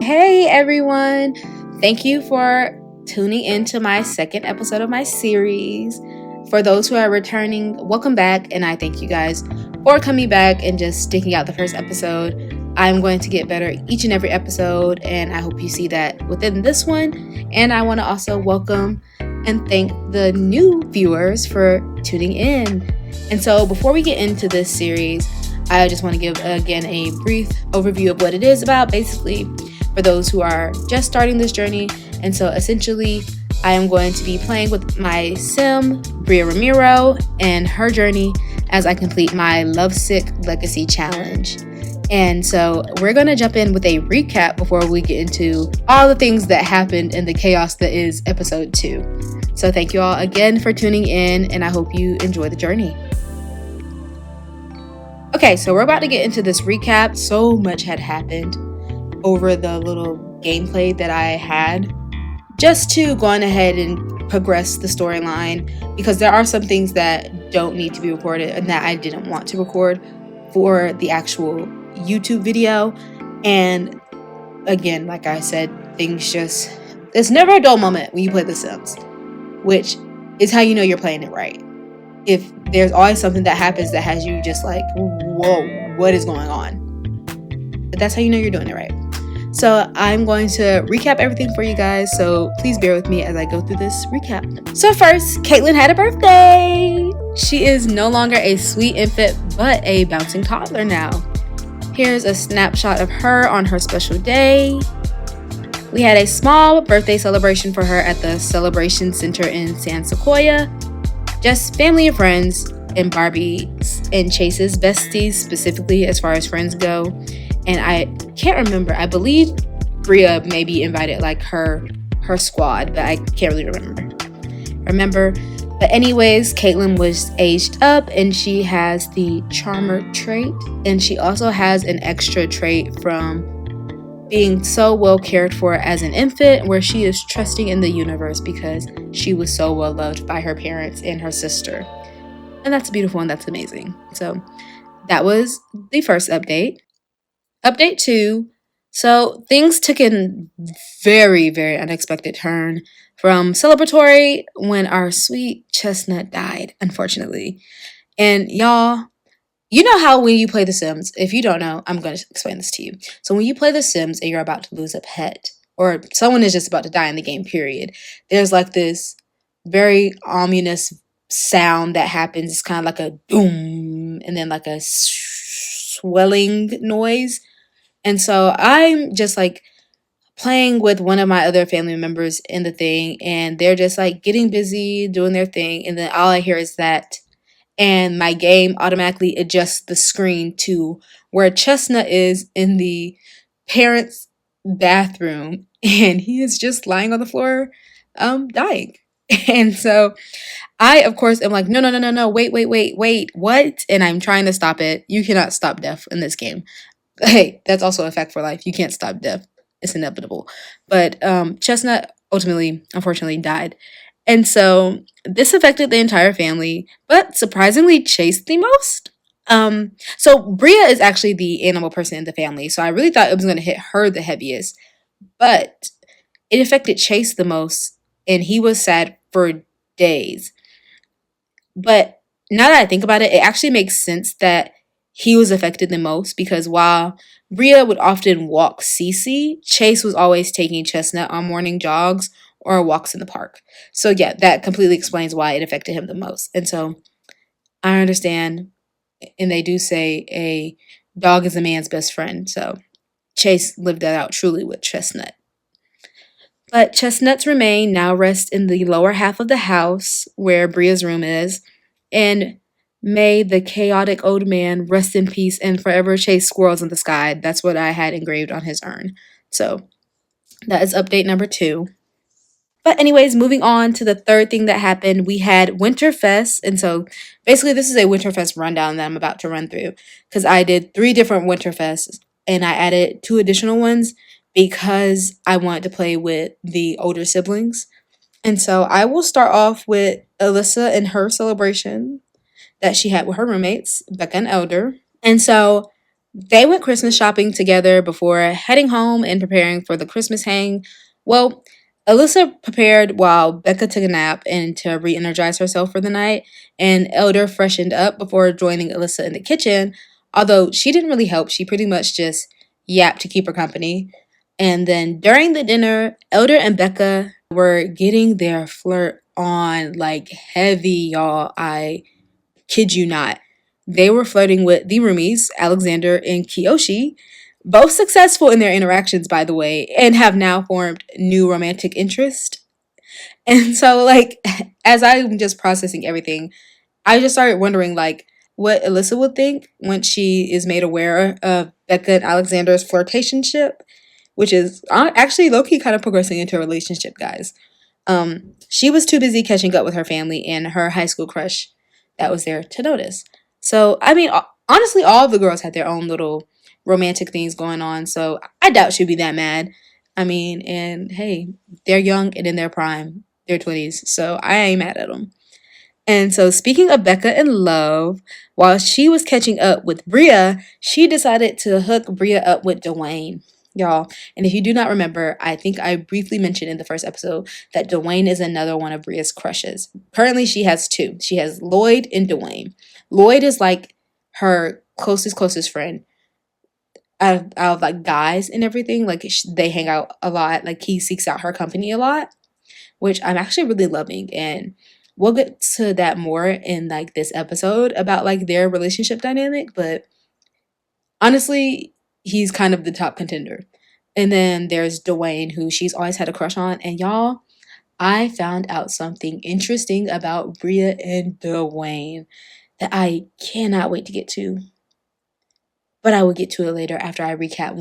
Hey everyone! Thank you for tuning into my second episode of my series. For those who are returning, welcome back, and I thank you guys for coming back and just sticking out the first episode. I'm going to get better each and every episode, and I hope you see that within this one. And I want to also welcome and thank the new viewers for tuning in. And so before we get into this series, I just want to give again a brief overview of what it is about, basically for those who are just starting this journey. And so essentially I am going to be playing with my sim Bria Ramiro and her journey as I complete my Lovesick Legacy Challenge. And so we're going to jump in with a recap before we get into all the things that happened in the chaos that is episode 2. So thank you all again for tuning in, and I hope you enjoy the journey. Okay, so we're about to get into this recap. So much had happened over the little gameplay that I had just to go on ahead and progress the storyline, because there are some things that don't need to be recorded and that I didn't want to record for the actual YouTube video. And again, like I said, there's never a dull moment when you play The Sims, which is how you know you're playing it right. If there's always something that happens that has you just like, whoa, what is going on? But that's how you know you're doing it right. So I'm going to recap everything for you guys, so please bear with me as I go through this recap. So first, Katelyn had a birthday. She is no longer a sweet infant, but a bouncing toddler now. Here's a snapshot of her on her special day. We had a small birthday celebration for her at the Celebration Center in San Sequoia. Just family and friends, and Barbie's and Chase's besties, specifically as far as friends go. And I can't remember, I believe Bria maybe invited like her squad, but I can't really remember. But anyways, Katelyn was aged up and she has the charmer trait, and she also has an extra trait from being so well cared for as an infant, where she is trusting in the universe because she was so well loved by her parents and her sister. And that's beautiful and that's amazing. So that was the first update. Update 2. So things took a very, very unexpected turn from celebratory when our sweet Chestnut died, unfortunately. And y'all, you know how when you play The Sims, if you don't know, I'm going to explain this to you. So when you play The Sims and you're about to lose a pet, or someone is just about to die in the game, period, there's like this very ominous sound that happens. It's kind of like a boom and then like a swelling noise. And so I'm just like playing with one of my other family members in the thing, and they're just like getting busy doing their thing, and then all I hear is that, and my game automatically adjusts the screen to where Chestnut is in the parents' bathroom, and he is just lying on the floor, dying. And so I, of course, am like, no, wait, what? And I'm trying to stop it. You cannot stop death in this game. Hey, that's also a fact for life. You can't stop death. It's inevitable. But Chestnut ultimately, unfortunately, died. And so this affected the entire family, but surprisingly Chase the most. So Bria is actually the animal person in the family, so I really thought it was going to hit her the heaviest, but it affected Chase the most, and he was sad for days. But now that I think about it, it actually makes sense that he was affected the most, because while Bria would often walk Cece, Chase was always taking Chestnut on morning jogs or walks in the park. So yeah, that completely explains why it affected him the most. And so I understand, and they do say a dog is a man's best friend. So Chase lived that out truly with Chestnut. But Chestnut's remain now rest in the lower half of the house where Bria's room is. And may the chaotic old man rest in peace and forever chase squirrels in the sky. That's what I had engraved on his urn. So that is update number 2. But anyways, moving on to the third thing that happened, we had Winterfest. And so basically this is a Winterfest rundown that I'm about to run through, because I did 3 different Winterfests and I added 2 additional ones because I wanted to play with the older siblings. And so I will start off with Alissa and her celebration that she had with her roommates, Becca and Elder. And so They went Christmas shopping together before heading home and preparing for the Christmas hang. Well, Alissa prepared while Becca took a nap and to re energize herself for the night, and Elder freshened up before joining Alissa in the kitchen. Although she didn't really help, she pretty much just yapped to keep her company. And then during the dinner, Elder and Becca were getting their flirt on like heavy, y'all. I kid you not. They were flirting with the roomies, Alexander and Kiyoshi, both successful in their interactions, by the way, and have now formed new romantic interest. And so, like, as I'm just processing everything, I just started wondering, like, what Alissa would think when she is made aware of Becca and Alexander's flirtationship, which is actually low key kind of progressing into a relationship, guys. She was too busy catching up with her family and her high school crush that was there to notice. So, I mean, honestly, all of the girls had their own little romantic things going on, so I doubt she'd be that mad. I mean, and hey, they're young and in their prime, their 20s, so I ain't mad at them. And so, speaking of Becca in love, while she was catching up with Bria, she decided to hook Bria up with Duane. Y'all, and if you do not remember, I think I briefly mentioned in the first episode that Duane is another one of Bria's crushes. Currently, she has two. She has Llyod and Duane. Llyod is like her closest friend out of like guys and everything. Like they hang out a lot. Like he seeks out her company a lot, which I'm actually really loving. And we'll get to that more in like this episode about like their relationship dynamic. But honestly, he's kind of the top contender. And then there's Duane, who she's always had a crush on. And y'all, I found out something interesting about Bria and Duane that I cannot wait to get to. But I will get to it later after I recap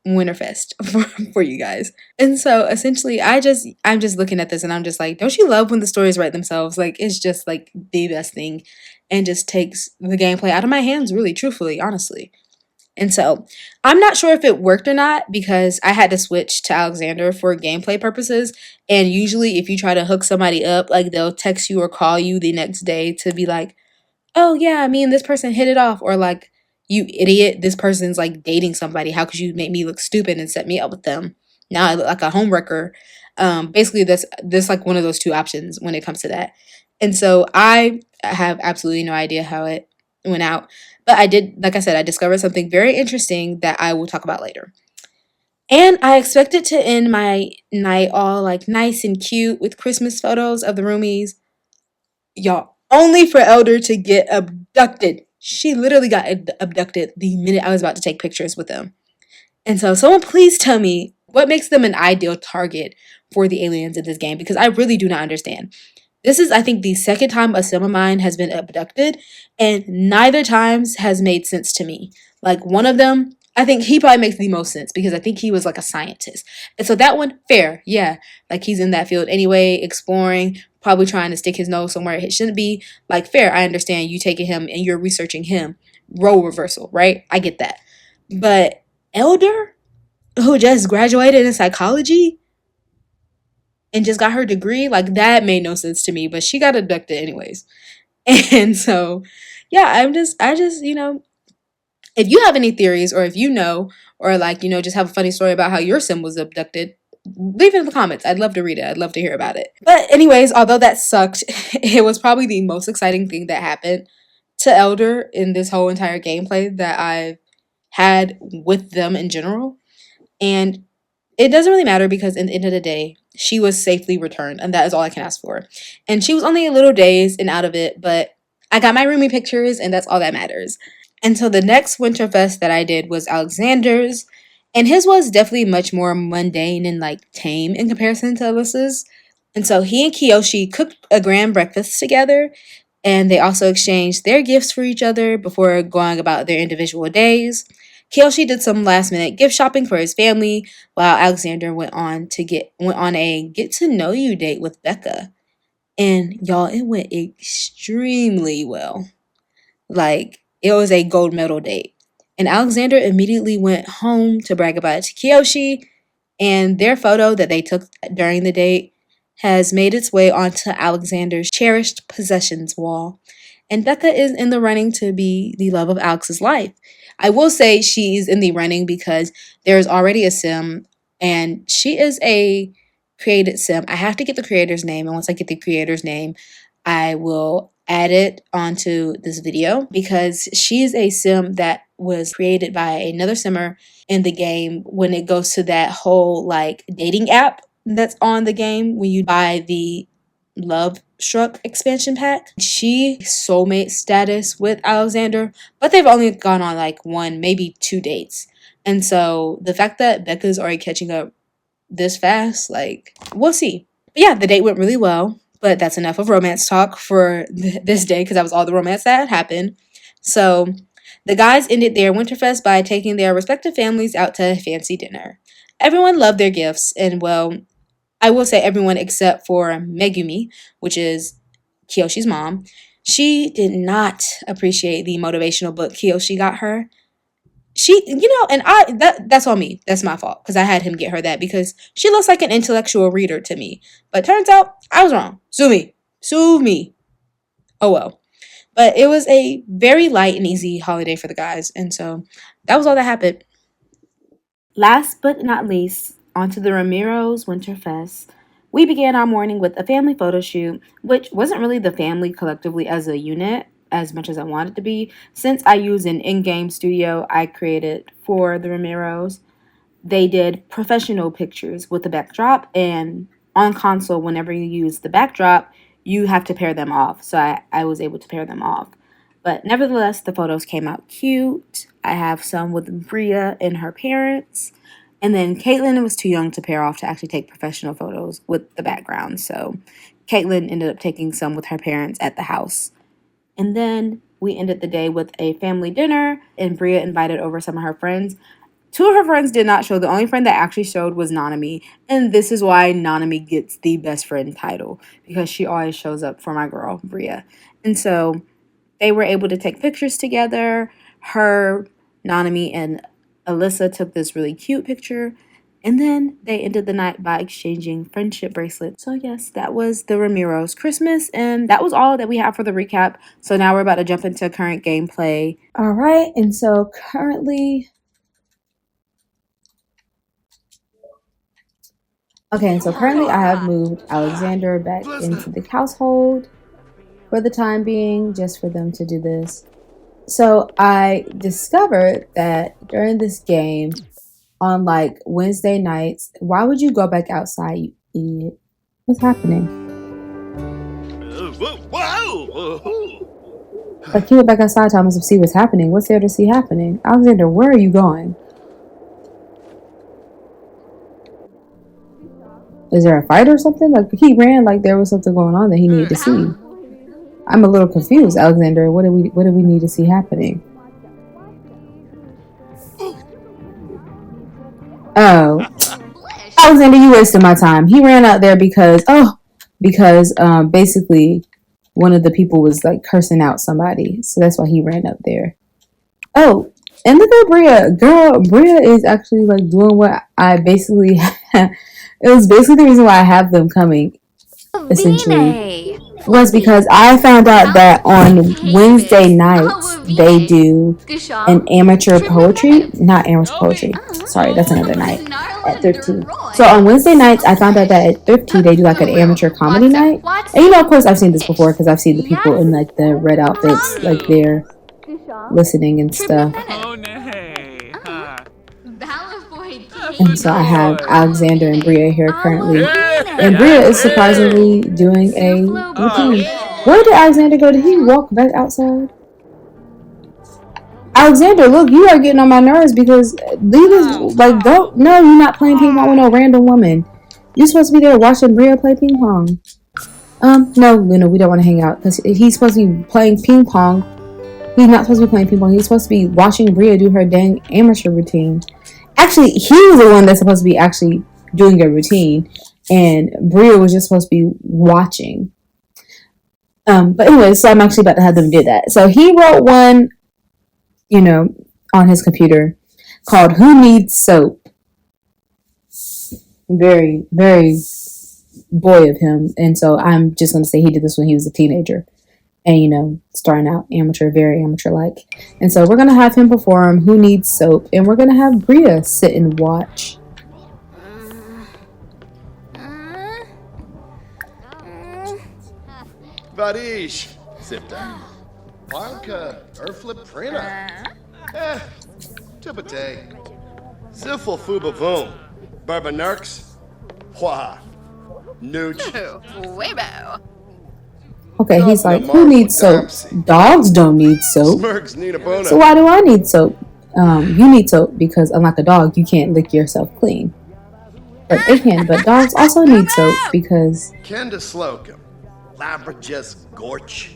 Winterfest for you guys. And so essentially I'm just looking at this and I'm just like, don't you love when the stories write themselves? Like it's just like the best thing and just takes the gameplay out of my hands, really, truthfully, honestly. And so I'm not sure if it worked or not because I had to switch to Alexander for gameplay purposes. And usually if you try to hook somebody up, like they'll text you or call you the next day to be like, oh yeah, me and this person hit it off, or like, you idiot, this person's like dating somebody. How could you make me look stupid and set me up with them? Now I look like a homewrecker. Basically that's like one of those two options when it comes to that. And so I have absolutely no idea how it went out. But I did, like I said, I discovered something very interesting that I will talk about later. And I expected to end my night all like nice and cute with Christmas photos of the roomies. Y'all, only for Elder to get abducted. She literally got abducted the minute I was about to take pictures with them. And so someone please tell me what makes them an ideal target for the aliens in this game, because I really do not understand. This is, I think, the second time a sim of mine has been abducted, and neither times has made sense to me. Like one of them, I think he probably makes the most sense because I think he was like a scientist. And so that one, fair, yeah. Like he's in that field anyway, exploring, probably trying to stick his nose somewhere it shouldn't be. Like fair, I understand you taking him and you're researching him. Role reversal, right? I get that. But Elder, who just graduated in psychology and just got her degree, like that made no sense to me, but she got abducted anyways. And so, yeah, I just, if you have any theories or if you know, or like, just have a funny story about how your sim was abducted, leave it in the comments. I'd love to read it. I'd love to hear about it. But anyways, although that sucked, it was probably the most exciting thing that happened to Elder in this whole entire gameplay that I've had with them in general. And it doesn't really matter because in the end of the day, she was safely returned, and that is all I can ask for. And she was only a little dazed and out of it, but I got my roomie pictures, and that's all that matters. And so the next Winterfest that I did was Alexander's, and his was definitely much more mundane and like tame in comparison to Alyssa's. And so he and Kiyoshi cooked a grand breakfast together, and they also exchanged their gifts for each other before going about their individual days. Kiyoshi did some last minute gift shopping for his family, while Alexander went on a get to know you date with Becca. And y'all, it went extremely well. Like it was a gold medal date. And Alexander immediately went home to brag about it to Kiyoshi, and their photo that they took during the date has made its way onto Alexander's cherished possessions wall. And Becca is in the running to be the love of Alex's life. I will say she's in the running because there's already a sim and she is a created sim. I have to get the creator's name, and once I get the creator's name, I will add it onto this video because she is a sim that was created by another simmer in the game when it goes to that whole like dating app that's on the game when you buy the Love Struck expansion pack. She soulmate status with Alexander, but they've only gone on like one, maybe 2 dates. And so the fact that Becca's already catching up this fast, like, we'll see. But yeah, the date went really well, but that's enough of romance talk for this day because that was all the romance that had happened. So the guys ended their Winterfest by taking their respective families out to a fancy dinner. Everyone loved their gifts, and well, I will say everyone except for Megumi, which is Kiyoshi's mom. She did not appreciate the motivational book Kiyoshi got her. That's on me. That's my fault because I had him get her that because she looks like an intellectual reader to me. But turns out I was wrong. Sue me. Oh well. But it was a very light and easy holiday for the guys, and so that was all that happened. Last but not least, onto the Ramiro's Winterfest. We began our morning with a family photo shoot, which wasn't really the family collectively as a unit as much as I wanted to be, since I used an in-game studio I created for the Ramiros. They did professional pictures with the backdrop, and on console, whenever you use the backdrop, you have to pair them off. So I was able to pair them off. But nevertheless, the photos came out cute. I have some with Bria and her parents. And then Katelyn was too young to pair off to actually take professional photos with the background. So Katelyn ended up taking some with her parents at the house. And then we ended the day with a family dinner, and Bria invited over some of her friends. 2 of her friends did not show. The only friend that actually showed was Nanami. And this is why Nanami gets the best friend title, because she always shows up for my girl, Bria. And so they were able to take pictures together. Her, Nanami, and Alissa took this really cute picture. And then they ended the night by exchanging friendship bracelets. So yes, that was the Ramiro's Christmas. And that was all that we have for the recap. So now we're about to jump into current gameplay. All right. And so currently... Okay, and so currently I have moved Alexander back into the household for the time being, just for them to do this. So I discovered that during this game, on like Wednesday nights, why would you go back outside, you idiot? What's happening? Like, you went back outside, Thomas, to see what's happening. What's there to see happening? Alexander, where are you going? Is there a fight or something? Like, he ran like there was something going on that he needed to see. I'm a little confused, Alexander. What do we need to see happening? Oh, Alexander, you wasted my time. He ran out there because basically one of the people was like cursing out somebody, so that's why he ran up there. Oh, and look at Bria. Girl, Bria is actually like doing what I basically. It was basically the reason why I have them coming, essentially, was because I found out that on Wednesday nights they do an amateur poetry, not amateur poetry, sorry, that's another night, at TriftTea. So on Wednesday nights, I found out that at TriftTea they do like an amateur comedy night. And you know, of course, I've seen this before because I've seen the people in like the red outfits, like they're listening and stuff. And so I have Alexander and Bria here currently. And Bria is surprisingly doing a routine. Where did Alexander go? Did he walk back outside? Alexander, look, you are getting on my nerves because leave this, like, don't, no, you're not playing ping pong with no random woman. You're supposed to be there watching Bria play ping pong. No, Luna, we don't want to hang out because he's supposed to be playing ping pong. He's not supposed to be playing ping pong. He's supposed to be watching Bria do her dang amateur routine. Actually, he was the one that's supposed to be actually doing a routine, and Bria was just supposed to be watching. But anyway, so I'm actually about to have them do that. So he wrote one, you know, on his computer called "Who Needs Soap?" Very, very boy of him. And so I'm just going to say he did this when he was a teenager. And, you know, starting out amateur, very amateur-like. And so we're going to have him perform Who Needs Soap. And we're going to have Bria sit and watch. Varish, Sipta. Wanka, Erflip Prina. Tupate. Ziffel Fubavoom. Barbanurks. Wha. Nooch. Waybo. Okay, he's like, who needs soap? Dogs don't need soap. So why do I need soap? You need soap because unlike a dog, you can't lick yourself clean. But they can, but dogs also need soap because... Kenda Slocum. Labrajas Gorch.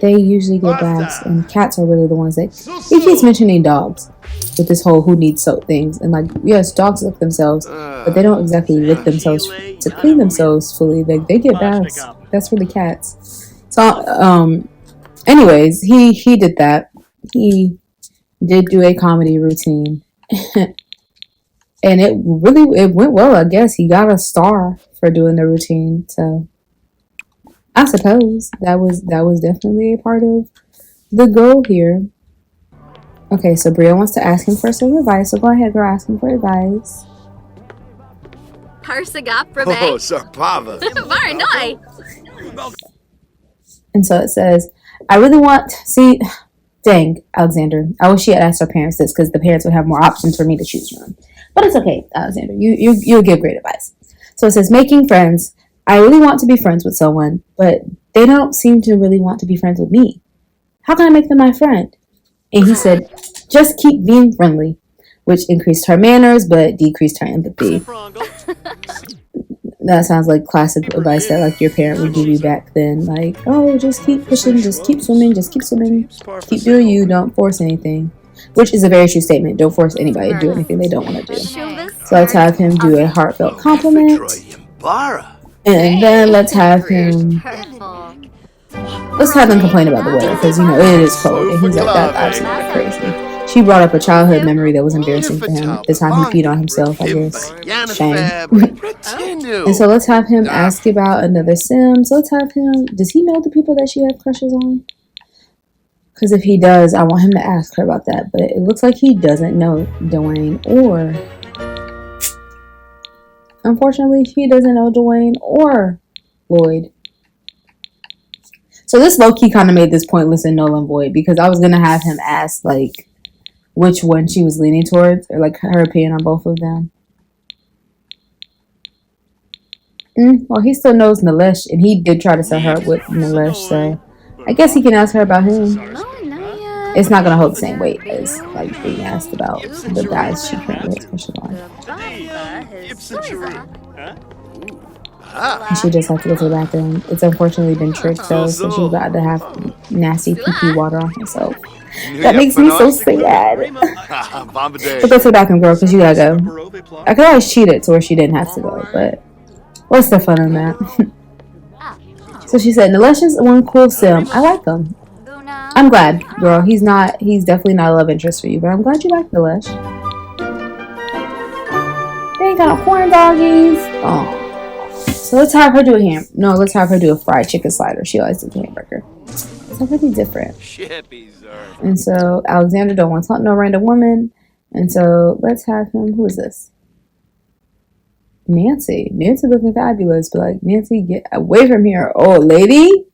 They usually get baths, and cats are really the ones that... He keeps mentioning dogs with this whole who needs soap things. And like, yes, dogs lick themselves, but they don't exactly lick themselves to clean themselves fully. Like, they get baths. That's for the cats. So, anyways, he did that. He did do a comedy routine. And it went well, I guess. He got a star for doing the routine, so... I suppose that was definitely a part of the goal here. Okay, so Bria wants to ask him for some advice, so go ahead, girl, ask him for advice. Oh, Sarpava. And so it says, I really want... See, dang, Alexander. I wish she had asked her parents this because the parents would have more options for me to choose from. But it's okay, Alexander. You'll give great advice. So it says, making friends... I really want to be friends with someone, but they don't seem to really want to be friends with me. How can I make them my friend? And he said, just keep being friendly, which increased her manners, but decreased her empathy. That sounds like classic advice that like your parent would give you back then. Like, oh, just keep pushing, just keep swimming, keep doing you, don't force anything. Which is a very true statement. Don't force anybody to do anything they don't want to do. So let's have him do a heartfelt compliment. And then let's have him complain about the weather because, you know, it is cold. And he's like, that's absolutely crazy. She brought up a childhood memory that was embarrassing for him. The time he peed on himself, I guess. Shame. And so let's have him ask about another sim. So let's have him, does he know the people that she has crushes on? Because if he does, I want him to ask her about that. But it looks like he doesn't know Duane or... Unfortunately, he doesn't know Duane or Llyod. So this low-key kind of made this pointless and null and void because I was going to have him ask, like, which one she was leaning towards or, like, her opinion on both of them. Well, he still knows Nilesh, and he did try to set her up with Nilesh, so I guess he can ask her about him. It's not going to hold the same weight as, like, being asked about the guys she currently has crushes on. And she just had to go to the bathroom. It's unfortunately been tricked, though, so she's about to have nasty pee-pee water on herself. That makes me so sad. So go to the bathroom, girl, because you gotta go. I could always cheat it to where she didn't have to go, but what's the fun in that? So she said, Nilesh is one cool sim. I like him. I'm glad, girl. He's definitely not a love interest for you, but I'm glad you like Nilesh. They ain't got no corn doggies. Oh. So let's have her do let's have her do a fried chicken slider. She always does a hamburger. Something different. And so Alexander don't want to talk to no random woman. And so let's have him. Who is this? Nancy. Nancy looking fabulous, but like, Nancy, get away from here, old lady.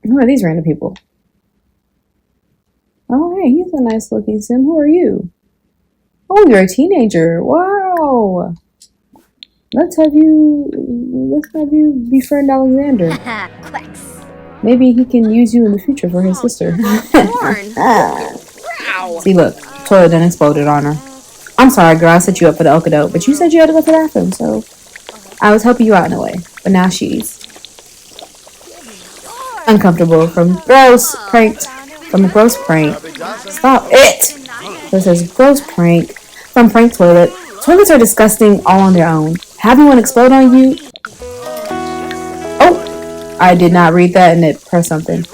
Who are these random people? Oh, hey, he's a nice looking sim. Who are you? Oh, you're a teenager. Wow. Let's have you befriend Alexander. Maybe he can use you in the future for his sister. See, look, toilet done exploded on her. I'm sorry, girl, I set you up for the okadoke, but you said you had to go to the bathroom, so I was helping you out in a way. But now she's uncomfortable from a gross prank. Stop it! So it says gross prank from prank toilet. Toilets are disgusting all on their own. Having one explode on you. Oh, I did not read that and it pressed something.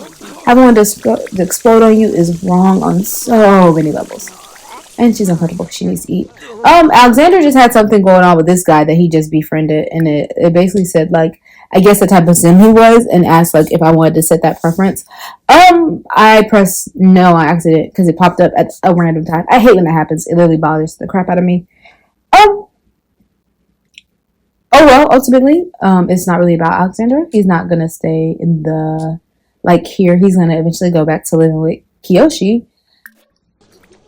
Having one explode on you is wrong on so many levels. And she's uncomfortable because she needs to eat. Alexander just had something going on with this guy that he just befriended, and it basically said, like, I guess the type of sim he was, and asked, like, if I wanted to set that preference. I pressed no on accident because it popped up at a random time. I hate when that happens. It literally bothers the crap out of me. Oh well, ultimately, it's not really about Alexander. He's not gonna stay in the, like, here. He's gonna eventually go back to living with Kiyoshi.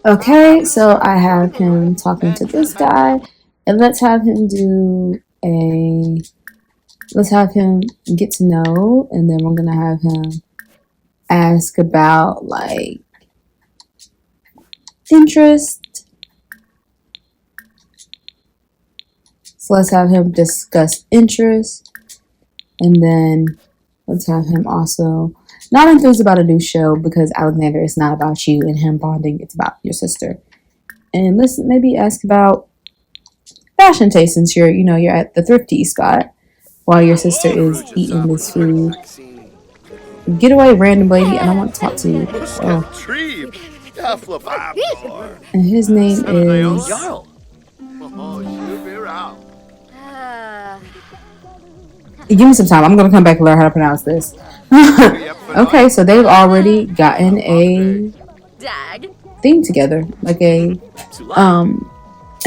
Okay, so I have him talking to this guy, and let's have him get to know, and then we're gonna have him ask about, like, interest. So let's have him discuss interest, and then let's have him also not enthused about a new show, because Alexander is not about you and him bonding, it's about your sister. And let's maybe ask about fashion taste, since you're at the TriftTea spot while your sister is eating this food. Get away, random lady, I don't want to talk to you. Oh. And his name is give me some time. I'm going to come back and learn how to pronounce this. Okay, so they've already gotten a thing together, like a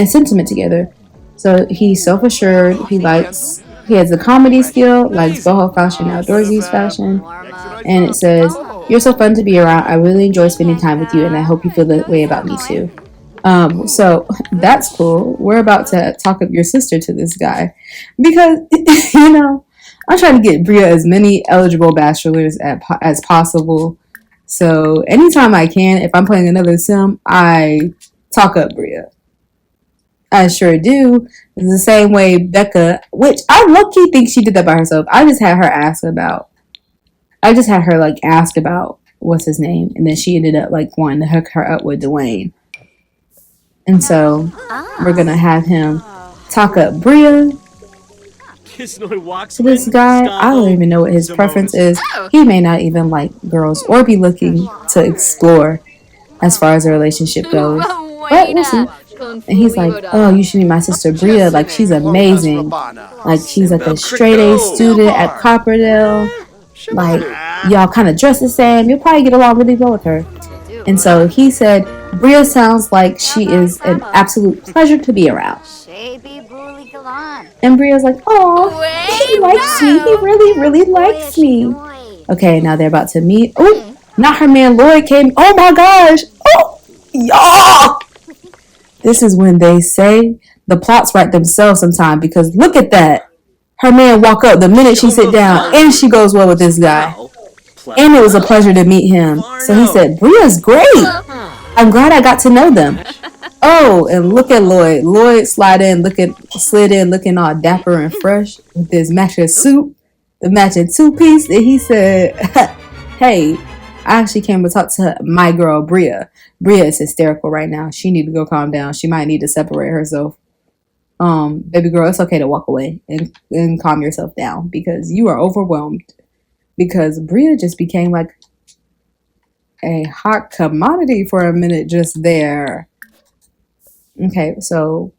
sentiment together. So he's self-assured. He has a comedy skill, likes boho fashion, outdoorsy fashion, and it says, "You're so fun to be around. I really enjoy spending time with you, and I hope you feel the way about me too." So that's cool. We're about to talk up your sister to this guy because I'm trying to get Bria as many eligible bachelors as possible. So anytime I can, if I'm playing another sim, I talk up Bria. I sure do. It's the same way Becca, which I low-key think she did that by herself. I just had her ask about what's his name, and then she ended up like wanting to hook her up with Duane. And so we're gonna have him talk up Bria to this guy. I don't even know what his preference is. He may not even like girls or be looking to explore as far as the relationship goes. But we'll see. And he's like, "Oh, you should meet my sister Bria. Like, she's amazing. Like, she's like a straight A student at Copperdale. Like, y'all kind of dress the same. You'll probably get along really well with her." And so he said, "Bria sounds like she is an absolute pleasure to be around." And Bria's like, "Oh, he likes me. He really, really likes me." Okay, now they're about to meet. Oh, not her man Llyod came. Oh my gosh. Oh, y'all. This is when they say the plots write themselves sometimes, because look at that. Her man walk up the minute she sit down, and she goes well with this guy. And it was a pleasure to meet him. So he said, "Bria's great. I'm glad I got to know them." Oh, and look at Llyod. Llyod slid in looking all dapper and fresh with his matching suit, the matching two-piece. And he said, "Hey, I actually came to talk to my girl, Bria. Bria is hysterical right now. She need to go calm down. She might need to separate herself. Baby girl, it's okay to walk away and calm yourself down, because you are overwhelmed." Because Bria just became like a hot commodity for a minute just there. Okay, so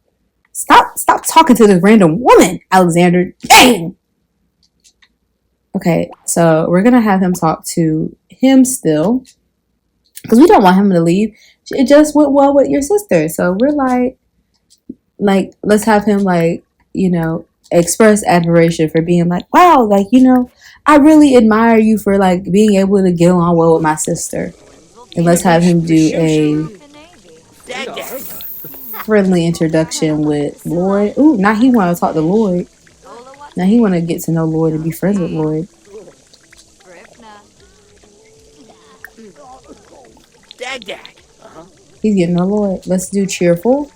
stop talking to this random woman, Alexander. Dang! Okay, so we're going to have him talk to him still, because we don't want him to leave. It just went well with your sister. So we're like, let's have him, like, express admiration for being like, "Wow, like, I really admire you for, like, being able to get along well with my sister." And let's have him do a friendly introduction with Llyod. Ooh, now he want to talk to Llyod. Now he want to get to know Llyod and be friends with Llyod. He's getting to know Llyod. Let's do cheerful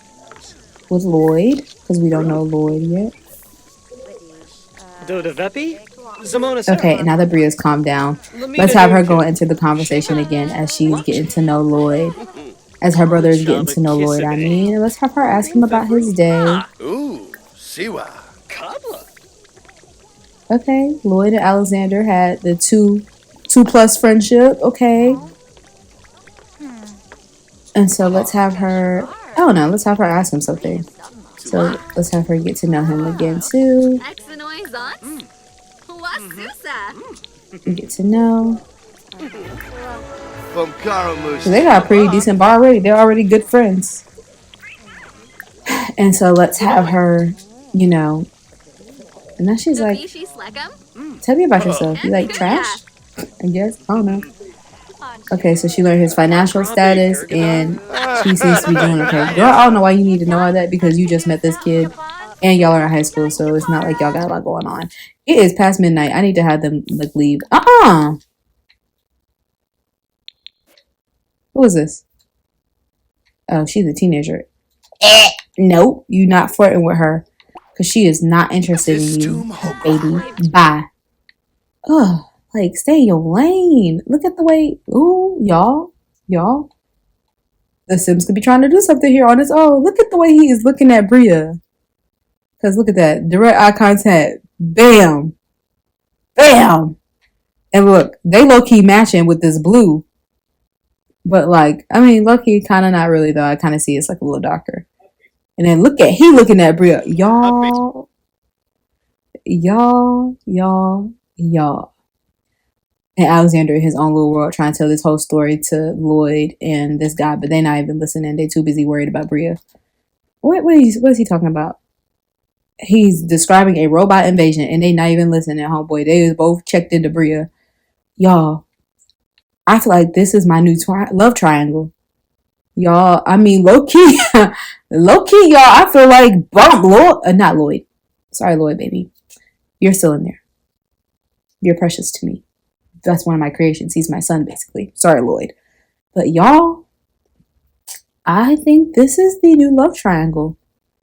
with Llyod, because we don't know Llyod yet. Okay, now that Bria's calmed down, let's have her go into the conversation again as she's getting to know Llyod. As her brother is getting to know Llyod, I mean. And let's have her ask him about his day. Okay, Llyod and Alexander had the 2+ friendship. Okay. And so let's have her, I don't know, let's have her ask him something. So let's have her get to know him again too. Get to know. So they got a pretty decent bar already. They're already good friends. And so let's have her, you know. And now she's like, tell me about yourself. You like trash? I guess. I don't know. Okay, so she learned his financial status and she seems to be doing okay. Girl, I don't know why you need to know all that because you just met this kid and y'all are in high school, so it's not like y'all got a lot going on. It is past midnight. I need to have them like leave. Who is this? Oh, she's a teenager. Nope, you not flirting with her because she is not interested in you, baby. Bye. Ugh. Like, stay in your lane. Look at the way, ooh, y'all. The Sims could be trying to do something here on his own. Look at the way he is looking at Bria. Because look at that. Direct eye contact. Bam. Bam. And look, they low-key matching with this blue. But like, I mean, low-key, kind of not really though. I kind of see it's like a little darker. And then look at, he looking at Bria. Y'all. And Alexander in his own little world trying to tell this whole story to Llyod and this guy, but they're not even listening. They're too busy worried about Bria. What is he talking about? He's describing a robot invasion and they not even listening, homeboy. They both checked into Bria. Y'all, I feel like this is my new love triangle. Y'all, I mean, low-key, y'all, I feel like bump Llyod, not Llyod. Sorry, Llyod, baby. You're still in there. You're precious to me. That's one of my creations. He's my son, basically. Sorry, Llyod. But y'all, I think this is the new love triangle.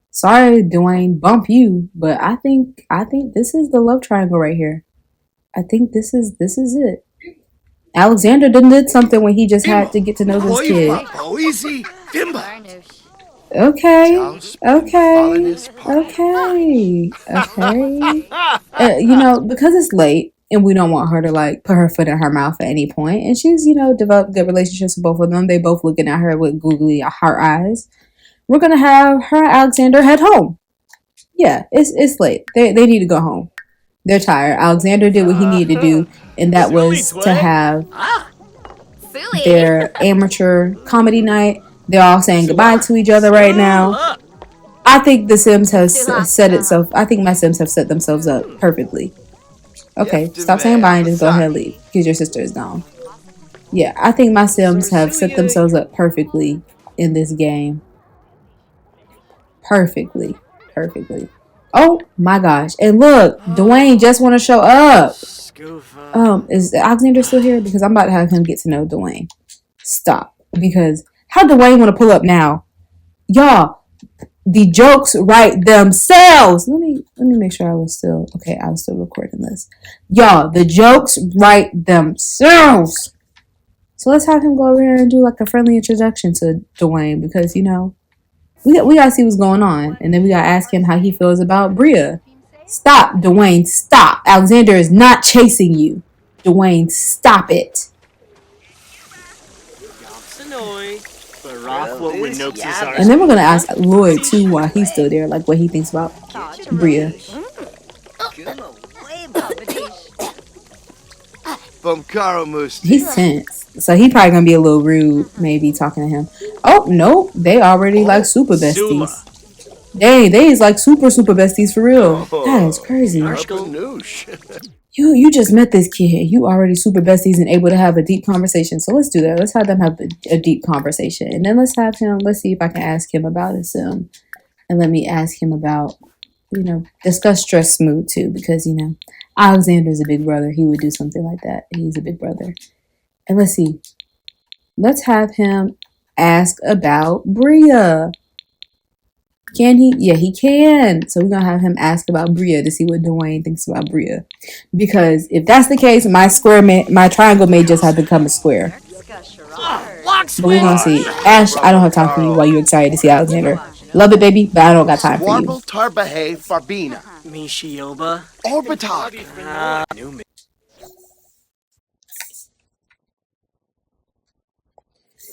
Sorry, Duane, bump you, but I think this is the love triangle right here. I think this is it. Alexander did something when he just had to get to know this kid. Okay. You know, because it's late and we don't want her to like put her foot in her mouth at any point, and she's, you know, developed good relationships with both of them. They both looking at her with googly heart eyes. We're gonna have her and Alexander head home. Yeah, it's late. They need to go home. They're tired. Alexander did what he needed to do, and that was to have their amateur comedy night. They're all saying goodbye to each other right now. I think the Sims have set itself. I think my Sims have set themselves up perfectly. Okay, stop saying bye and just go ahead and leave because your sister is gone. Yeah, I think my Sims have set themselves up perfectly in this game. Perfectly. Oh my gosh! And look, Duane just want to show up. Is Alexander still here? Because I'm about to have him get to know Duane. Stop. Because how Duane want to pull up now? Y'all, the jokes write themselves. Let me make sure I was still recording this. Y'all, the jokes write themselves. So let's have him go over here and do like a friendly introduction to Duane because, you know, we gotta see what's going on, and then we gotta ask him how he feels about Bria. Stop, Duane. Stop. Alexander is not chasing you. Duane, stop it. And then we're gonna ask Llyod too while he's still there, like what he thinks about Bria. He's tense, so he probably gonna be a little rude, maybe talking to him. Oh no, they already like super besties. Dang, they is like super besties for real. That is crazy. You just met this kid. You already super besties and able to have a deep conversation. So let's do that. Let's have them have a deep conversation, and then let's see if I can ask him about his sim, and let me ask him about, you know, discuss stress smooth too, because, you know, Alexander's a big brother. He would do something like that. He's a big brother. And let's see. Let's have him ask about Bria. Can he? Yeah, he can. So we're going to have him ask about Bria to see what Duane thinks about Bria. Because if that's the case, my triangle may just have become a square. But we're going to see. Ash, I don't have time for you while you're excited to see Alexander. Love it, baby, but I don't got time for you.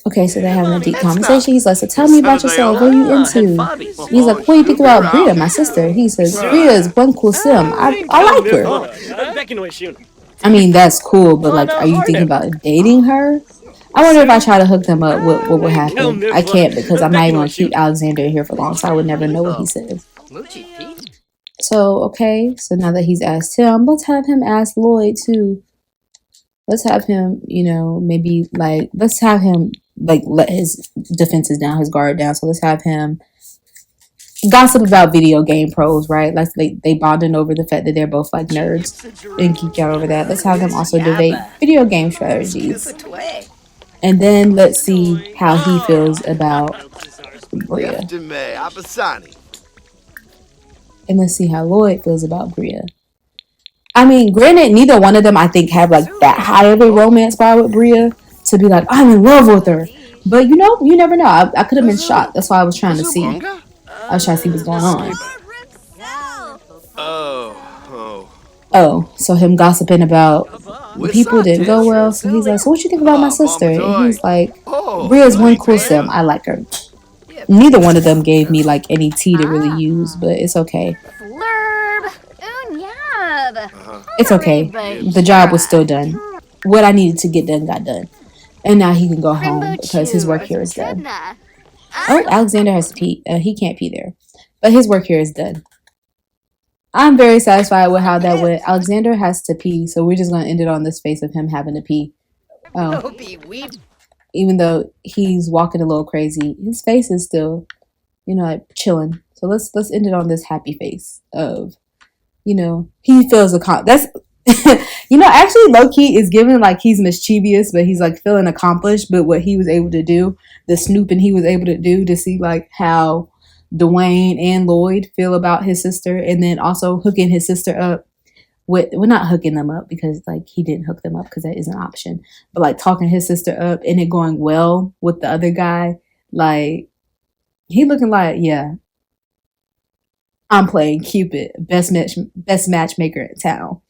Okay, so they're having a deep conversation. He's like, so tell me about yourself. What are you into? He's like, what do you think about Bria, my sister? He says, Bria is one cool sim. I like her. I mean, that's cool, but like, are you thinking about dating her? I wonder if I try to hook them up, what would happen? I can't because I'm not even going to keep Alexander here for long, so I would never know what he says. So, okay, so now that he's asked him, let's have him ask Llyod too. Let's have him, maybe like, let's have him like let his defenses down, his guard down. So let's have him gossip about video game pros, right? Like they bonding over the fact that they're both like nerds and geek out over that. Let's have them also debate video game strategies. And then let's see how he feels about Bria. And let's see how Llyod feels about Bria. I mean, granted, neither one of them, I think, have like that high of a romance bar with Bria to be like, I'm in love with her. But you never know. I could have been shocked. That's why I was trying to see. I was trying to see what's going on. Oh, so him gossiping about people didn't go well. So he's like, so what you think about my sister? And he's like, Bria's one cool sim. I like her. Neither one of them gave me like any tea to really use, but it's okay. It's okay. The job was still done. What I needed to get done got done. And now he can go home because his work here is done. Oh, Alexander has to pee. He can't pee there. But his work here is done. I'm very satisfied with how that went. Alexander has to pee, so we're just going to end it on this face of him having to pee. Oh. Even though he's walking a little crazy, his face is still, like chilling. So let's end it on this happy face of, he feels that's, actually low-key is given like he's mischievous, but he's like feeling accomplished. But what he was able to do, the snooping he was able to do to see like how Duane and Llyod feel about his sister, and then also hooking his sister up with, well, not hooking them up because like he didn't hook them up because that is an option, but like talking his sister up and it going well with the other guy, like he looking like, yeah, I'm playing Cupid, best matchmaker in town.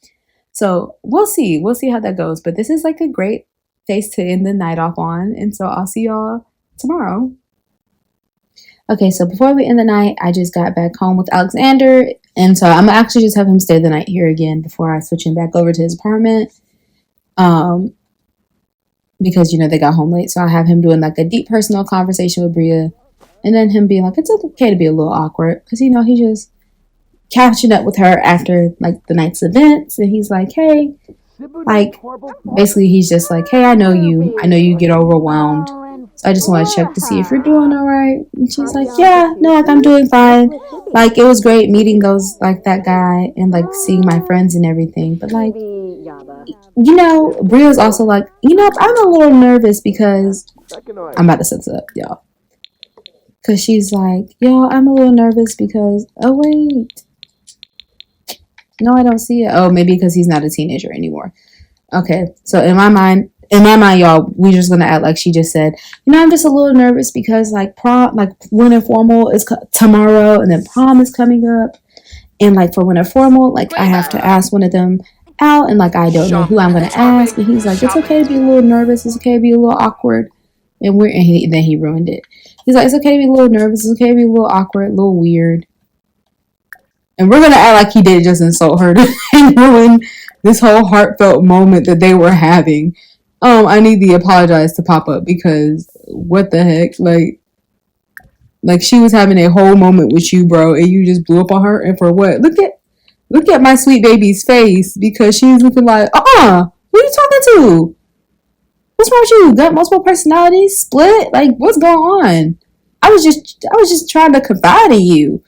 So we'll see how that goes. But this is like a great face to end the night off on, and so I'll see y'all tomorrow. Okay, so before we end the night, I just got back home with Alexander, and so I'm actually just have him stay the night here again before I switch him back over to his apartment. Because they got home late, so I have him doing like a deep personal conversation with Bria, and then him being like, it's okay to be a little awkward because he just catching up with her after like the night's events, and he's like, hey, like basically he's just like, hey, I know you get overwhelmed. So I just want to check to see if you're doing all right. And she's like, yeah, no, like I'm doing fine. Like it was great meeting that guy and like seeing my friends and everything. But like, Bria's also like, I'm a little nervous because I'm about to set this up, y'all. Because she's like, I'm a little nervous because, oh wait. No, I don't see it. Oh, maybe because he's not a teenager anymore. Okay, so in my mind, y'all, we just gonna act like she just said, I'm just a little nervous because like prom, like winter formal is tomorrow, and then prom is coming up, and like for winter formal, like I have to ask one of them out, and like I don't know who I'm gonna ask, and he's like, it's okay to be a little nervous, it's okay to be a little awkward, and then he ruined it. He's like, it's okay to be a little nervous, it's okay to be a little awkward, a little weird, and we're gonna act like he did just insult her and ruin this whole heartfelt moment that they were having. I need the apologize to pop up because what the heck, like she was having a whole moment with you, bro, and you just blew up on her, and for what? Look at my sweet baby's face because she's looking like, who are you talking to? What's wrong with you? Got multiple personalities? Split? Like what's going on? I was just trying to confide in you.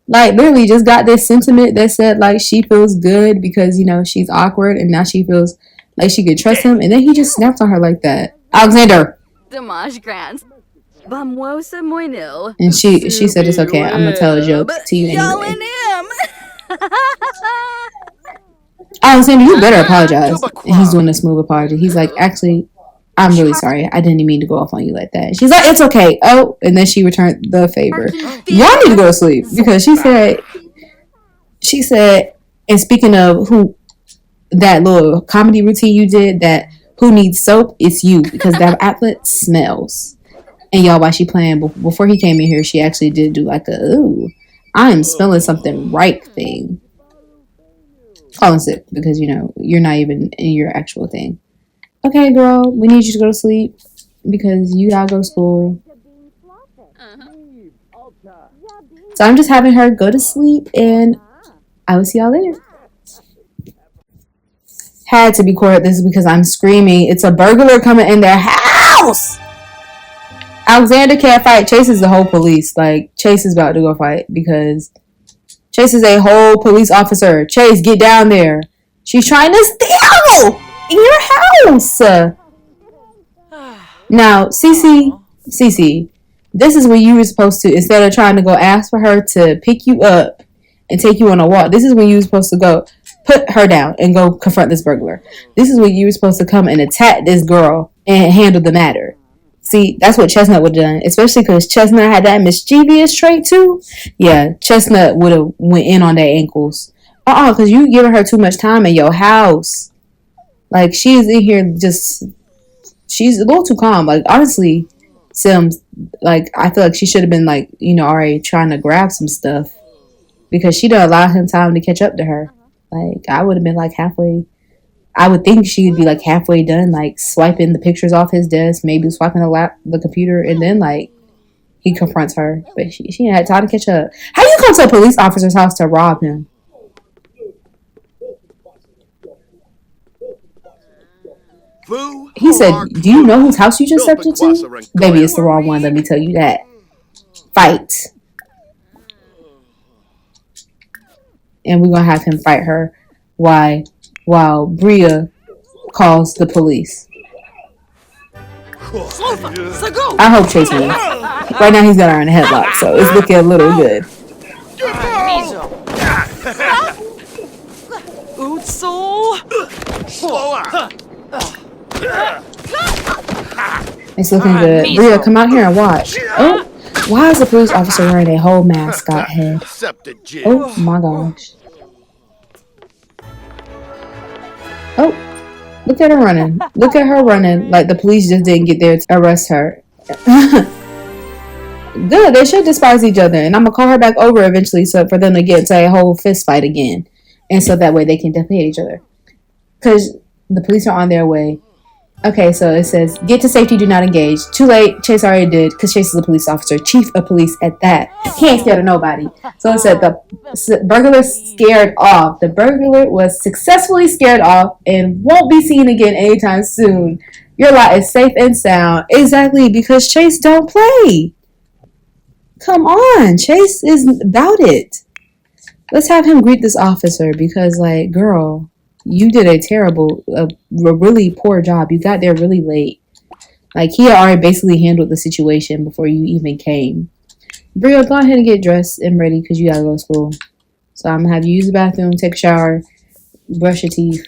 Like literally just got this sentiment that said like she feels good because she's awkward and now she feels like she could trust him, and then he just snapped on her like that. Alexander. And she said it's okay. I'm gonna tell a joke to you anyway. Alexander, you better apologize. And he's doing a smooth apology. He's like, actually, I'm really sorry. I didn't mean to go off on you like that. She's like, it's okay. Oh, and then she returned the favor. Y'all need to go to sleep because she said, and speaking of who. That little comedy routine you did, that who needs soap, it's you, because that outfit smells. And y'all, while she playing, before he came in here, she actually did do like a, ooh, I am smelling something right thing. Calling sick because, you know, you're not even in your actual thing. Okay, girl, we need you to go to sleep because you gotta go to school. So I'm just having her go to sleep and I will see y'all later. Had to be quiet. This is because I'm screaming. It's a burglar coming in their house. Alexander can't fight. Chase is the whole police. Like, Chase is about to go fight because Chase is a whole police officer. Chase, get down there. She's trying to steal in your house. Now, Cece, this is where you were supposed to, instead of trying to go ask for her to pick you up and take you on a walk, this is when you were supposed to go put her down and go confront this burglar. This is when you were supposed to come and attack this girl and handle the matter. See, that's what Chestnut would have done, especially because Chestnut had that mischievous trait too. Yeah, Chestnut would have went in on their ankles. Because you giving her too much time in your house. Like, she's in here just, she's a little too calm. Like, honestly, Sims, like, I feel like she should have been, like, you know, already trying to grab some stuff because she didn't allow him time to catch up to her. Like, I would have been, like, halfway. I would think she'd be, like, halfway done, like, swiping the pictures off his desk, maybe swiping the computer, and then, like, he confronts her. But she didn't have time to catch up. How do you come to a police officer's house to rob him? He said, do you know whose house you just stepped into? Baby, it's the wrong one, let me tell you that. Fight. And we're going to have him fight her while Bria calls the police. I hope Chase wins. Right now he's got her in a headlock, so it's looking a little good. It's looking good. Bria, come out here and watch. Oh, why is the police officer wearing a whole mascot head? Oh my gosh. Oh, look at her running. Look at her running like the police just didn't get there to arrest her. Good, they should despise each other. And I'm going to call her back over eventually so for them to get into a whole fist fight again. And so that way they can defeat each other. Because the police are on their way. Okay, so it says, get to safety, do not engage. Too late, Chase already did, because Chase is a police officer. Chief of police at that. He ain't scared of nobody. So it said the burglar scared off. The burglar was successfully scared off and won't be seen again anytime soon. Your lot is safe and sound. Exactly, because Chase don't play. Come on, Chase is about it. Let's have him greet this officer because, like, girl, you did a really poor job. You got there really late. Like, he had already basically handled the situation before you even came. Bria, go ahead and get dressed and ready because you gotta go to school. So I'm gonna have you use the bathroom, take a shower, brush your teeth.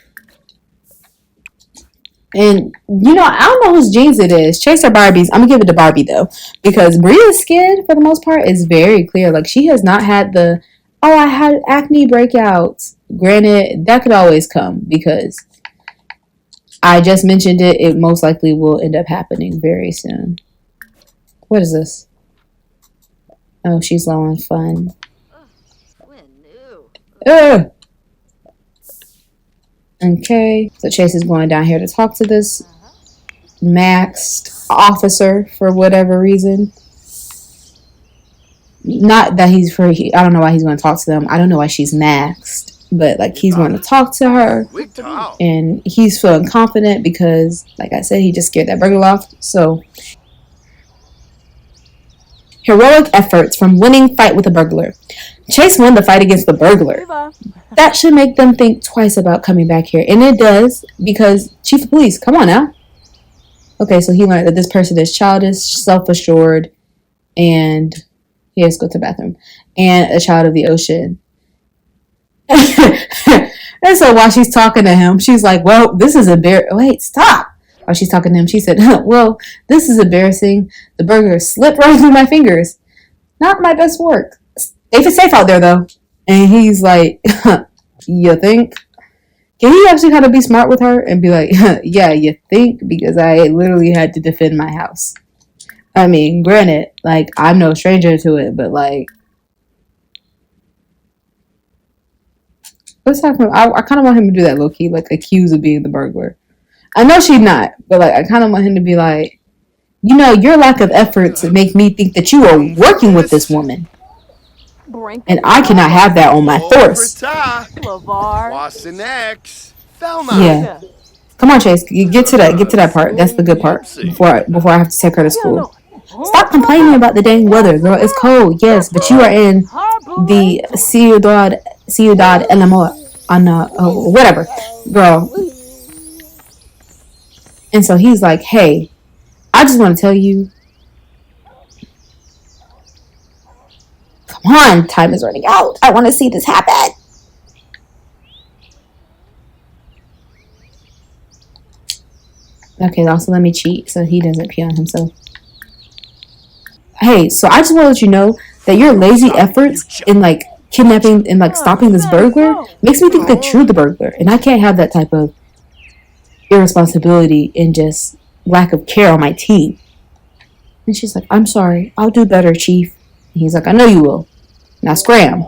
And, you know, I don't know whose jeans it is. Chase or Barbie's. I'm gonna give it to Barbie, though. Because Bria's skin, for the most part, is very clear. Like, she has not had the, oh, I had acne breakouts. Granted, that could always come because I just mentioned it. It most likely will end up happening very soon. What is this? Oh, she's low on fun. Okay, so Chase is going down here to talk to this maxed officer for whatever reason. Not that he's for, I don't know why he's going to talk to them. I don't know why she's maxed, but like he's going to talk to her and he's feeling confident because, like I said, he just scared that burglar off. So, heroic efforts from winning fight with a burglar. Chase won the fight against the burglar. That should make them think twice about coming back here. And it does, because Chief of Police, come on now. Okay, so he learned that this person is childish, self-assured, and he has to go to the bathroom, and a child of the ocean. And so while she's talking to him, she's like, well, this is embarrassing. Wait, stop. While she's talking to him, she said, well, this is embarrassing. The burger slipped right through my fingers. Not my best work. It's safe out there, though. And he's like, you think? Can he actually kind of be smart with her and be like, yeah, you think? Because I literally had to defend my house. I mean, granted, like, I'm no stranger to it, but, like, let's talk about, I kind of want him to do that low-key, like, accused of being the burglar. I know she's not, but, like, I kind of want him to be like, you know, your lack of efforts make me think that you are working with this woman. And I cannot have that on my force. Yeah. Come on, Chase. You get to that part. That's the good part. Before I have to take her to school. Stop complaining about the dang weather, girl. It's cold, yes, but you are in the Ciudad El Amor on whatever, girl. And so he's like, hey, I just want to tell you. Come on, time is running out. I want to see this happen. Okay, also let me cheat so he doesn't pee on himself. Hey, so I just want to let you know that your lazy efforts in, like, kidnapping and, like, stopping this burglar makes me think that you're the burglar. And I can't have that type of irresponsibility and just lack of care on my team. And she's like, I'm sorry. I'll do better, Chief. And he's like, I know you will. Now scram.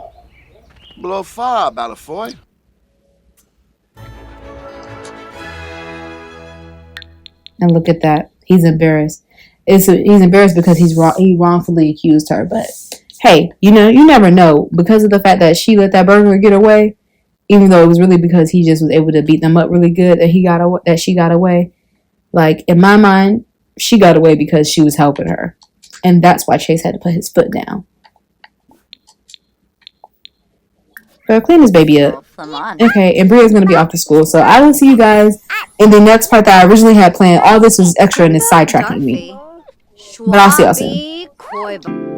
Blow fire, Balafoy. And look at that. He's embarrassed. He's embarrassed because he wrongfully accused her. But hey, you know, you never know. Because of the fact that she let that burglar get away, even though it was really because he just was able to beat them up really good that she got away. Like, in my mind, she got away because she was helping her. And that's why Chase had to put his foot down. Girl, clean this baby up. Okay, and Bria's going to be off to school. So I will see you guys in the next part that I originally had planned. All this was extra and it's sidetracking me. But I'll see y'all soon.